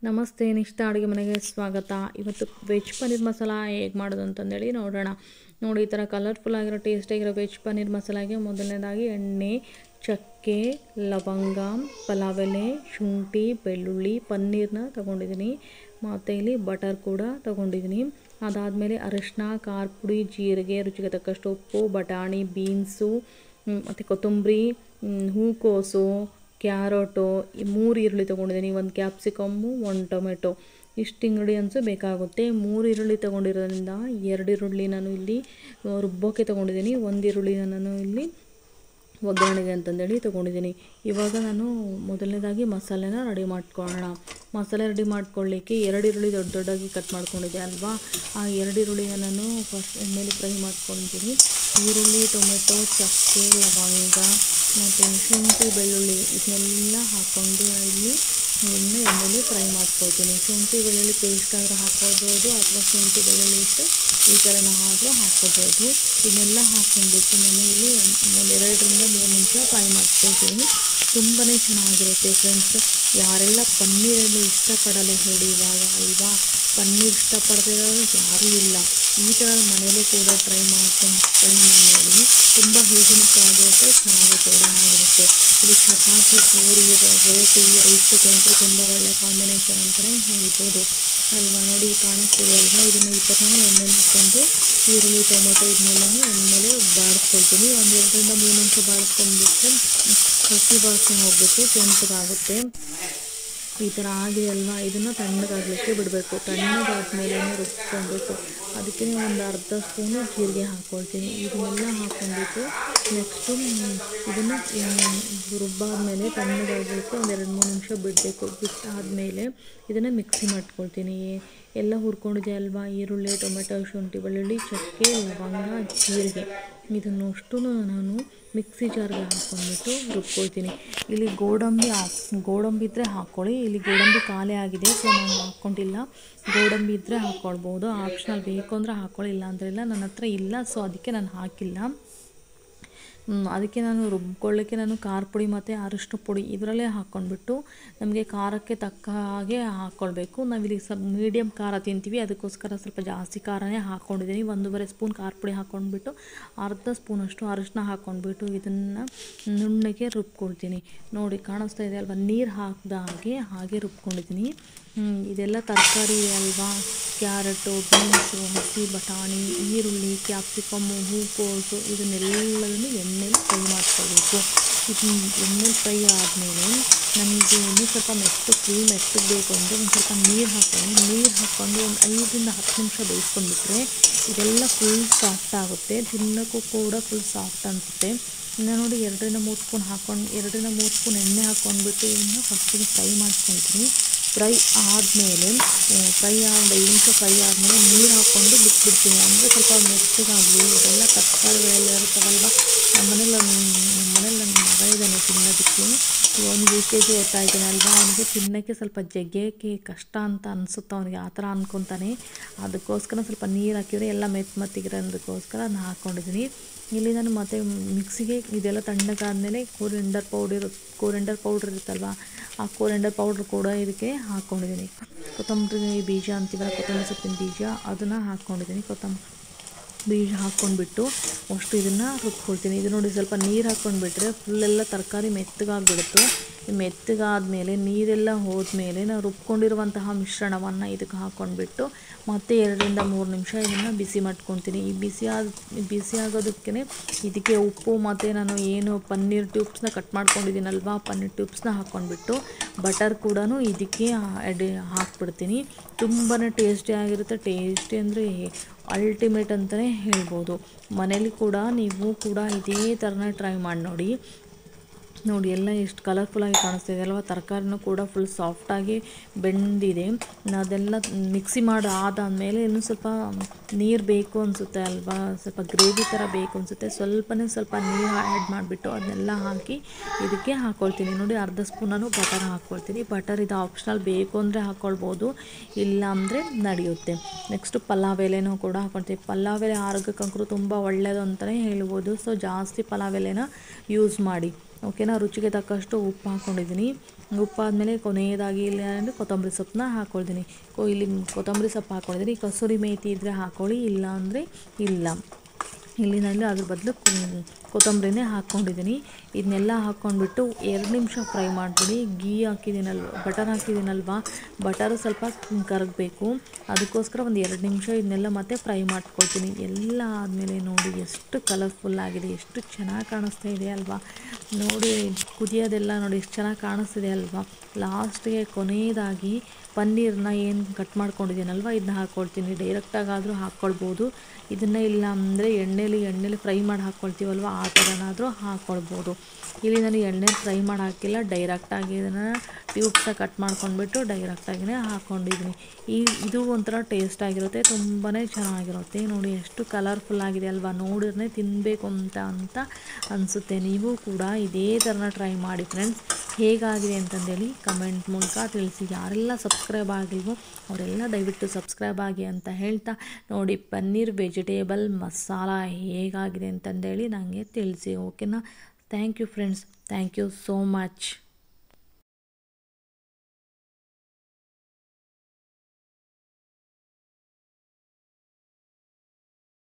ನಮಸ್ತೆ, ನಿಷ್ಠಾ ಅಡುಗೆ ಮನೆಗೆ ಸ್ವಾಗತ. ಇವತ್ತು ವೆಜ್ ಪನ್ನೀರ್ ಮಸಾಲ ಹೇಗೆ ಮಾಡೋದು ಅಂತಂದೇಳಿ ನೋಡೋಣ. ನೋಡಿ, ಈ ಥರ ಕಲರ್ಫುಲ್ ಆಗಿರೋ ಟೇಸ್ಟಿಯಾಗಿರೋ ವೆಜ್ ಪನ್ನೀರ್ ಮಸಾಲಾಗೆ ಮೊದಲನೇದಾಗಿ ಎಣ್ಣೆ, ಚಕ್ಕೆ, ಲವಂಗ, ಪಲಾವ್ ಎಲೆ, ಶುಂಠಿ, ಬೆಳ್ಳುಳ್ಳಿ, ಪನ್ನೀರನ್ನ ತೊಗೊಂಡಿದ್ದೀನಿ. ಮತ್ತು ಇಲ್ಲಿ ಬಟರ್ ಕೂಡ ತೊಗೊಂಡಿದ್ದೀನಿ. ಅದಾದಮೇಲೆ ಅರಿಶಿನ, ಖಾರ ಪುಡಿ, ಜೀರಿಗೆ, ರುಚಿಗೆ ತಕ್ಕಷ್ಟು ಉಪ್ಪು, ಬಟಾಣಿ, ಬೀನ್ಸು ಮತ್ತು ಕೊತ್ತಂಬರಿ, ಹೂಕೋಸು, ಕ್ಯಾರೋಟು, 3 ಈರುಳ್ಳಿ ತೊಗೊಂಡಿದ್ದೀನಿ, 1 ಕ್ಯಾಪ್ಸಿಕಮ್ಮು, 1 ಟೊಮೆಟೊ. ಇಷ್ಟು ಇಂಗ್ರೀಡಿಯೆಂಟ್ಸು ಬೇಕಾಗುತ್ತೆ. 3 ಈರುಳ್ಳಿ ತೊಗೊಂಡಿರೋದ್ರಿಂದ 2 ಈರುಳ್ಳಿ ನಾನು ಇಲ್ಲಿ ರುಬ್ಬೋಕ್ಕೆ ತೊಗೊಂಡಿದ್ದೀನಿ, 1 ಈರುಳ್ಳಿನ ನಾನು ಇಲ್ಲಿ ಒಗ್ಗರಣೆಗೆ ಅಂತಂದೇಳಿ ತೊಗೊಂಡಿದ್ದೀನಿ. ಇವಾಗ ನಾನು ಮೊದಲನೇದಾಗಿ ಮಸಾಲೆನ ರೆಡಿ ಮಾಡ್ಕೊಳ್ಳೋಣ. ಮಸಾಲೆ ರೆಡಿ ಮಾಡ್ಕೊಳ್ಳಿಕ್ಕೆ 2 ಈರುಳ್ಳಿ ದೊಡ್ಡದಾಗಿ ಕಟ್ ಮಾಡ್ಕೊಂಡಿದ್ದೆ ಅಲ್ವಾ, ಆ 2 ಈರುಳ್ಳಿನ ನಾನು ಫಸ್ಟ್ ಎಣ್ಣೆಲಿ ಫ್ರೈ ಮಾಡ್ಕೊತೀನಿ. ಈರುಳ್ಳಿ, ಟೊಮೆಟೊ, ಚಕ್ಕೆ, ಲವಂಗ ಮತ್ತು ಶುಂಠಿ, ಬೆಳ್ಳುಳ್ಳಿ ಇದನ್ನೆಲ್ಲ ಹಾಕ್ಕೊಂಡು ಇಲ್ಲಿ ಎಣ್ಣೆಲಿ ಫ್ರೈ ಮಾಡ್ಕೊಳ್ತೀನಿ. ಶುಂಠಿ ಬೆಳ್ಳುಳ್ಳಿ ಪೇಸ್ಟ್ ಆದರೂ ಹಾಕ್ಕೊಳ್ಬೋದು, ಅಥವಾ ಶುಂಠಿ ಬೆಳ್ಳುಳ್ಳಿ ಇಟ್ಟು ಈ ಥರನ ಆದರೂ ಹಾಕ್ಕೊಳ್ಬೋದು. ಇದನ್ನೆಲ್ಲ ಹಾಕ್ಕೊಂಡ್ಬಿಟ್ಟು ನಾನು ಇಲ್ಲಿ 2ರಿಂದ 3 ನಿಮಿಷ ಫ್ರೈ ಮಾಡ್ಕೊಳ್ತೀನಿ. ತುಂಬಾ ಚೆನ್ನಾಗಿರುತ್ತೆ ಫ್ರೆಂಡ್ಸ್. ಯಾರೆಲ್ಲ ಪನ್ನೀರನ್ನು ಇಷ್ಟಪಡಲ್ಲ ಹೇಳಿ ಇವಾಗ ಅಲ್ವಾ, ಪನ್ನೀರ್ ಇಷ್ಟಪಡ್ತಿರೋರು ಯಾರೂ ಇಲ್ಲ. ಈ ಥರ ಮನೇಲೂ ಕೂಡ ಟ್ರೈ ಮಾಡಿ ನೋಡಿ. ತುಂಬ ಹೈಜಿನಿಕ್ ಆಗಿರುತ್ತೆ, ಚೆನ್ನಾಗಿ ಕೂಡ ಆಗಿರುತ್ತೆ. ಇದು ಚಪಾತಿ, ಪೂರಿ, ರೋಟಿ, ರೈಸ್ ಜೊತೆ ತುಂಬ ಒಳ್ಳೆಯ ಕಾಂಬಿನೇಷನ್ ಅಂತಲೇ ಹೇಳ್ಬೋದು ಅಲ್ವಾ. ನೋಡಿ, ಕಾಣಿಸ್ತಿದೆ ಅಲ್ವಾ. ಇದನ್ನು ಈ ಥರ ಎಣ್ಣೆಲಿ ಹಾಕ್ಕೊಂಡು ಈರುಳ್ಳಿ, ಟೊಮೆಟೊ ಇದನ್ನೆಲ್ಲನೂ ಎಣ್ಣೆಲೆ ಬಾಡಿಸ್ಕೊಳ್ತೀನಿ. 2ರಿಂದ 3 ನಿಮಿಷ ಬಾಡಿಸ್ಕೊಂಡ್ಬಿಟ್ಟು ಹಸಿ ವಾಸನೆ ಹೋಗ್ಬಿಟ್ಟು ಕೆಂಪಗಾಗುತ್ತೆ. ಈ ಥರ ಆಗಿದೆ ಅಲ್ವಾ. ಇದನ್ನು ತಣ್ಣಗಾಗಲಿಕ್ಕೆ ಬಿಡಬೇಕು. ತಣ್ಣಗಾದ್ಮೇಲೆ ರುಬ್ಕೊಳ್ಬೇಕು. ಅದಕ್ಕೆ ಒಂದು ಅರ್ಧ ಸ್ಪೂನು ಜೀರಿಗೆ ಹಾಕ್ಕೊಳ್ತೀನಿ. ಇದನ್ನೆಲ್ಲ ಹಾಕ್ಕೊಂಡ್ಬಿಟ್ಟು ನೆಕ್ಸ್ಟು ಇದನ್ನು ರುಬ್ಬಾದ್ಮೇಲೆ ತಣ್ಣಗಾಗಲಿಕ್ಕೆ 2-3 ನಿಮಿಷ ಬಿಡಬೇಕು. ಬಿಟ್ಟಾದಮೇಲೆ ಇದನ್ನು ಮಿಕ್ಸಿ ಮಾಡ್ಕೊಳ್ತೀನಿ. ಎಲ್ಲ ಹುರ್ಕೊಂಡಿದೆ ಅಲ್ವಾ, ಈರುಳ್ಳಿ, ಟೊಮೆಟೊ, ಶುಂಠಿ, ಬೆಳ್ಳುಳ್ಳಿ, ಚಕ್ಕೆ, ಲವಂಗ, ಜೀರಿಗೆ ಇದನ್ನಷ್ಟು ನಾನು ಮಿಕ್ಸಿ ಜಾರ್ಗೆ ಹಾಕ್ಕೊಂಡ್ಬಿಟ್ಟು ರುಬ್ಕೊಳ್ತೀನಿ. ಇಲ್ಲಿ ಗೋಡಂಬಿ ಇದ್ದರೆ ಹಾಕ್ಕೊಳ್ಳಿ. ಇಲ್ಲಿ ಗೋಡಂಬಿ ಖಾಲಿ ಆಗಿದೆ, ಸೊ ನಾನು ಹಾಕ್ಕೊಂಡಿಲ್ಲ. ಗೋಡಂಬಿ ಇದ್ದರೆ ಹಾಕ್ಕೊಳ್ಬೋದು, ಆಪ್ಷನಲ್. ಬೇಕು ಅಂದರೆ ಹಾಕ್ಕೊಳ್ಳಿ, ಇಲ್ಲ ಅಂದರೆ ಇಲ್ಲ. ನನ್ನ ಹತ್ರ ಇಲ್ಲ, ಸೊ ಅದಕ್ಕೆ ನಾನು ಹಾಕಿಲ್ಲ. ಅದಕ್ಕೆ ನಾನು ರುಬ್ಕೊಳ್ಳೋಕ್ಕೆ ನಾನು ಖಾರ ಪುಡಿ ಮತ್ತು ಅರಿಶಿನ ಪುಡಿ ಇದರಲ್ಲೇ ಹಾಕ್ಕೊಂಡ್ಬಿಟ್ಟು ನಮಗೆ ಖಾರಕ್ಕೆ ತಕ್ಕ ಹಾಗೆ ಹಾಕ್ಕೊಳ್ಬೇಕು. ನಾವಿಲ್ಲಿ ಮೀಡಿಯಮ್ ಖಾರ ತಿಂತೀವಿ, ಅದಕ್ಕೋಸ್ಕರ ಸ್ವಲ್ಪ ಜಾಸ್ತಿ ಖಾರನೇ ಹಾಕ್ಕೊಂಡಿದ್ದೀನಿ. 1.5 ಸ್ಪೂನ್ ಖಾರ ಪುಡಿ ಹಾಕ್ಕೊಂಡ್ಬಿಟ್ಟು ಅರ್ಧ ಸ್ಪೂನಷ್ಟು ಅರಿಶಿನ ಹಾಕ್ಕೊಂಡ್ಬಿಟ್ಟು ಇದನ್ನು ನುಣ್ಣಗೆ ರುಬ್ಕೊಳ್ತೀನಿ. ನೋಡಿ, ಕಾಣಿಸ್ತಾ ಇದೆ ಅಲ್ವಾ, ನೀರು ಹಾಕಿದ ಹಾಗೆ ರುಬ್ಕೊಂಡಿದ್ದೀನಿ. ಇದೆಲ್ಲ ತರಕಾರಿ ಅಲ್ವಾ, ಕ್ಯಾರೆಟು, ಬೀನ್ಸು, ಹಸಿ ಬಟಾಣಿ, ಈರುಳ್ಳಿ, ಕ್ಯಾಪ್ಸಿಕಮ್ಮು, ಹೂಕೋಸು ಇದನ್ನೆಲ್ಲದನ್ನು ಎಣ್ಣೆಲಿ ಫ್ರೈ ಮಾಡ್ಕೊಳ್ಬೇಕು. ಇದು ಎಣ್ಣೆಲಿ ಫ್ರೈ ಆದಮೇಲೆ ನಮಗೆ ಇನ್ನೂ ಸ್ವಲ್ಪ ಮೆತ್ತಗೆ ಬೇಕು ಅಂದರೆ ಒಂದು ಸ್ವಲ್ಪ ನೀರು ಹಾಕ್ಕೊಂಡು ಒಂದು 5ರಿಂದ 10 ನಿಮಿಷ ಬೇಯಿಸ್ಕೊಂಡ್ಬಿಟ್ರೆ ಇದೆಲ್ಲ ಫುಲ್ ಸಾಫ್ಟ್ ಆಗುತ್ತೆ. ತಿನ್ನೋಕ್ಕೂ ಕೂಡ ಫುಲ್ ಸಾಫ್ಟ್ ಅನಿಸುತ್ತೆ. ಇನ್ನು ನೋಡಿ, 2ರಿಂದ 3 ಸ್ಪೂನ್ ಎಣ್ಣೆ ಹಾಕ್ಕೊಂಡ್ಬಿಟ್ಟು ಇದನ್ನು ಫಸ್ಟಿಗೆ ಫ್ರೈ ಮಾಡ್ಕೊಳ್ತೀನಿ. ಫ್ರೈ ಆದಮೇಲೆ 5 ನಿಮಿಷ ಫ್ರೈ ಆದಮೇಲೆ ನೀರು ಹಾಕ್ಕೊಂಡು ಬಿಟ್ಬಿಡ್ತೀನಿ. ಅಂದರೆ ಸ್ವಲ್ಪ ಮೆತ್ತಗಾಗಲಿ. ಇದೆಲ್ಲ ತರಕಾರಿಗಳೆಲ್ಲ ಇರುತ್ತವಲ್ವ, ನಮ್ಮನೇಲಿ ನನ್ನ ಮಗ ಇದ್ದಾನೆ ತಿನ್ನೋದಕ್ಕೆ. 1 UKG ಓದ್ತಾ ಇದ್ದಾನೆ ಅಲ್ವಾ, ಅವನಿಗೆ ತಿನ್ನೋಕ್ಕೆ ಸ್ವಲ್ಪ ಜಗ್ಗೋಕ್ಕೆ ಕಷ್ಟ ಅಂತ ಅನಿಸುತ್ತೆ ಅವನಿಗೆ, ಆ ಥರ ಅಂದ್ಕೊತಾನೆ. ಅದಕ್ಕೋಸ್ಕರ ಸ್ವಲ್ಪ ನೀರು ಹಾಕಿದರೆ ಎಲ್ಲ ಮೆತ್ತಗಿರೋದಕ್ಕೋಸ್ಕರ ನಾನು ಹಾಕ್ಕೊಂಡಿದ್ದೀನಿ. ಇಲ್ಲಿ ನಾನು ಮತ್ತೆ ಮಿಕ್ಸಿಗೆ ಇದೆಲ್ಲ ತಣ್ಣಗಾದ್ಮೇಲೆ ಕೋರಿಯಂಡರ್ ಪೌಡ್ರ್ ಇರುತ್ತಲ್ವ, ಆ ಕೋರಿಯಂಡರ್ ಪೌಡ್ರ್ ಕೂಡ ಇದಕ್ಕೆ ಹಾಕ್ಕೊಂಡಿದ್ದೀನಿ. ಕೊತ್ತಂಬರಿ ಬೀಜ ಅಂತೀವಲ್ಲ, ಕೊತ್ತಂಬರಿ ಸೊಪ್ಪಿನ ಬೀಜ, ಅದನ್ನು ಹಾಕ್ಕೊಂಡಿದ್ದೀನಿ. ಕೊತ್ತಂಬರಿ ಬೀಜ ಹಾಕ್ಕೊಂಡ್ಬಿಟ್ಟು ಅಷ್ಟು ಇದನ್ನು ರುಬ್ಕೊಳ್ತೀನಿ. ಇದು ನೋಡಿ, ಸ್ವಲ್ಪ ನೀರು ಹಾಕ್ಕೊಂಡ್ಬಿಟ್ರೆ ಫುಲ್ಲೆಲ್ಲ ತರಕಾರಿ ಮೆತ್ತಗಾಗ್ಬಿಡುತ್ತೆ. ಮೆತ್ತಗಾದ್ಮೇಲೆ ನೀರೆಲ್ಲ ಹೋದ್ಮೇಲೆ ನಾವು ರುಬ್ಕೊಂಡಿರುವಂತಹ ಮಿಶ್ರಣವನ್ನು ಇದಕ್ಕೆ ಹಾಕ್ಕೊಂಡ್ಬಿಟ್ಟು ಮತ್ತೆ 2ರಿಂದ 3 ನಿಮಿಷ ಇದನ್ನು ಬಿಸಿ ಮಾಡ್ಕೊತೀನಿ. ಈ ಬಿಸಿ ಆಗೋದಕ್ಕೆ ಇದಕ್ಕೆ ಉಪ್ಪು ಮತ್ತು ನಾನು ಏನು ಪನ್ನೀರ್ ಟ್ಯೂಬ್ಸ್ನ ಕಟ್ ಮಾಡ್ಕೊಂಡಿದ್ದೀನಲ್ವ, ಪನ್ನೀರ್ ಟ್ಯೂಬ್ಸ್ನ ಹಾಕ್ಕೊಂಡ್ಬಿಟ್ಟು ಬಟರ್ ಕೂಡ ಇದಕ್ಕೆ ಹಾಕ್ಬಿಡ್ತೀನಿ. ತುಂಬಾ ಟೇಸ್ಟಿ ಆಗಿರುತ್ತೆ. ಟೇಸ್ಟಿ ಅಂದರೆ ಅಲ್ಟಿಮೇಟ್ ಅಂತಲೇ ಹೇಳ್ಬೋದು. ಮನೇಲಿ ಕೂಡ ನೀವು ಕೂಡ ಇದೇ ಥರನೇ ಟ್ರೈ ಮಾಡಿ ನೋಡಿ. ಎಲ್ಲ ಎಷ್ಟು ಕಲರ್ಫುಲ್ಲಾಗಿ ಕಾಣಿಸ್ತಿದೆ ಅಲ್ವಾ. ತರಕಾರಿನೂ ಕೂಡ ಫುಲ್ ಸಾಫ್ಟಾಗಿ ಬೆಂದಿದೆ. ಅದೆಲ್ಲ ಮಿಕ್ಸಿ ಆದಾದಮೇಲೆ ಇನ್ನೂ ಸ್ವಲ್ಪ ನೀರು ಬೇಕು ಅನಿಸುತ್ತೆ ಅಲ್ವಾ, ಸ್ವಲ್ಪ ಗ್ರೇವಿ ಥರ ಬೇಕು ಅನಿಸುತ್ತೆ. ಸ್ವಲ್ಪ ನೀರು ಆ್ಯಡ್ ಮಾಡಿಬಿಟ್ಟು ಅದನ್ನೆಲ್ಲ ಹಾಕಿ ಇದಕ್ಕೆ ಹಾಕ್ಕೊಳ್ತೀನಿ. ನೋಡಿ, ಅರ್ಧ ಸ್ಪೂನನ್ನು ಬಟರ್ ಹಾಕ್ಕೊಳ್ತೀನಿ. ಬಟರ್ ಇದು ಆಪ್ಷನಲ್, ಬೇಕು ಅಂದರೆ ಹಾಕ್ಕೊಳ್ಬೋದು, ಇಲ್ಲ ಅಂದರೆ ನಡೆಯುತ್ತೆ. ನೆಕ್ಸ್ಟು ಪಲಾವ್ ಎಲೆನೂ ಕೂಡ ಹಾಕ್ಕೊಳ್ತೀವಿ. ಪಲಾವ್ ಎಲೆ ಆರೋಗ್ಯಕ್ಕಂತೂ ತುಂಬ ಒಳ್ಳೆಯದು ಅಂತಲೇ ಹೇಳ್ಬೋದು. ಸೊ ಜಾಸ್ತಿ ಪಲಾವ್ ಎಲೆನ ಯೂಸ್ ಮಾಡಿ. ಓಕೆನಾ. ರುಚಿಗೆ ತಕ್ಕಷ್ಟು ಉಪ್ಪು ಹಾಕ್ಕೊಂಡಿದ್ದೀನಿ. ಉಪ್ಪಾದಮೇಲೆ ಕೊನೆಯದಾಗಿ ಇಲ್ಲ ಅಂದರೆ ಕೊತ್ತಂಬರಿ ಸೊಪ್ಪನ್ನ ಹಾಕ್ಕೊಳ್ತೀನಿ. ಇಲ್ಲಿ ಕೊತ್ತಂಬರಿ ಸೊಪ್ಪು ಹಾಕ್ಕೊಂಡಿದ್ದೀನಿ. ಕಸೂರಿ ಮೇಥಿ ಇದ್ದರೆ ಹಾಕ್ಕೊಳ್ಳಿ, ಇಲ್ಲ ಅಂದರೆ ಇಲ್ಲ. ಇಲ್ಲಿ ನಾನು ಅದ್ರ ಬದಲು ಕೊತ್ತಂಬರಿನೇ ಹಾಕ್ಕೊಂಡಿದ್ದೀನಿ. ಇದನ್ನೆಲ್ಲ ಹಾಕ್ಕೊಂಡ್ಬಿಟ್ಟು 2 ನಿಮಿಷ ಫ್ರೈ ಮಾಡಿಬಿಡಿ. ಗೀ ಹಾಕಿದ್ದೀನಲ್ವ, ಬಟರ್ ಹಾಕಿದ್ದೀನಲ್ವ, ಬಟರು ಸ್ವಲ್ಪ ಕರಗಬೇಕು. ಅದಕ್ಕೋಸ್ಕರ ಒಂದು 2 ನಿಮಿಷ ಇದನ್ನೆಲ್ಲ ಮತ್ತೆ ಫ್ರೈ ಮಾಡ್ಕೊಳ್ತೀನಿ. ಎಲ್ಲ ಆದಮೇಲೆ ನೋಡಿ ಎಷ್ಟು ಕಲರ್ಫುಲ್ಲಾಗಿದೆ, ಎಷ್ಟು ಚೆನ್ನಾಗಿ ಕಾಣಿಸ್ತಾ ಇದೆ ಅಲ್ವಾ. ನೋಡಿ ಕುದಿಯೋದೆಲ್ಲ ನೋಡಿ ಎಷ್ಟು ಚೆನ್ನಾಗಿ ಕಾಣಿಸ್ತಿದೆ ಅಲ್ವಾ. ಲಾಸ್ಟಿಗೆ ಕೊನೆಯದಾಗಿ ಪನ್ನೀರನ್ನ ಏನು ಕಟ್ ಮಾಡ್ಕೊಂಡಿದ್ದೀನಲ್ವ ಇದನ್ನ ಹಾಕ್ಕೊಳ್ತೀನಿ. ಡೈರೆಕ್ಟಾಗಾದರೂ ಹಾಕ್ಕೊಳ್ಬೋದು, ಇದನ್ನು ಇಲ್ಲ ಅಂದರೆ ಎಣ್ಣೆಲಿ ಫ್ರೈ ಮಾಡಿ ಹಾಕ್ಕೊಳ್ತೀವಲ್ವ ಆ ಥರನಾದರೂ ಹಾಕ್ಕೊಳ್ಬೋದು. ಇಲ್ಲಿ ನಾನು ಎಣ್ಣೆಲಿ ಫ್ರೈ ಮಾಡಿ ಹಾಕಿಲ್ಲ, ಡೈರೆಕ್ಟಾಗಿ ಇದನ್ನು ಟ್ಯೂಬ್ನ ಕಟ್ ಮಾಡ್ಕೊಂಡ್ಬಿಟ್ಟು ಡೈರೆಕ್ಟಾಗಿಯೇ ಹಾಕ್ಕೊಂಡಿದ್ದೀನಿ. ಇದು ಒಂಥರ ಟೇಸ್ಟ್ ಆಗಿರುತ್ತೆ, ತುಂಬಾ ಚೆನ್ನಾಗಿರುತ್ತೆ. ನೋಡಿ ಎಷ್ಟು ಕಲರ್ಫುಲ್ಲಾಗಿದೆ ಅಲ್ವಾ, ನೋಡಿದ್ರೆ ತಿನ್ನಬೇಕು ಅಂತ ಅನಿಸುತ್ತೆ. ನೀವು ಕೂಡ ಇದೇ ಥರನ ಟ್ರೈ ಮಾಡಿ ಫ್ರೆಂಡ್ಸ್. ಹೇಗಾಗಿದೆ ಅಂತಂದೇಳಿ ಕಮೆಂಟ್ ಮೂಲಕ ತಿಳಿಸಿ. ಯಾರೆಲ್ಲ ಸಬ್ಸ್ಕ್ರೈಬ್ ಆಗಿಲ್ವೋ ಅವರೆಲ್ಲ ದಯವಿಟ್ಟು ಸಬ್ಸ್ಕ್ರೈಬ್ ಆಗಿ ಅಂತ ಹೇಳ್ತಾ, ನೋಡಿ ಪನ್ನೀರ್ ವೆಜಿಟೇಬಲ್ ಮಸಾಲ ಹೇಗಾಗಿದೆ ಅಂತಂದೇಳಿ ನನಗೆ ತಿಳಿಸಿ, ಓಕೆನಾ. Thank you friends, thank you so much.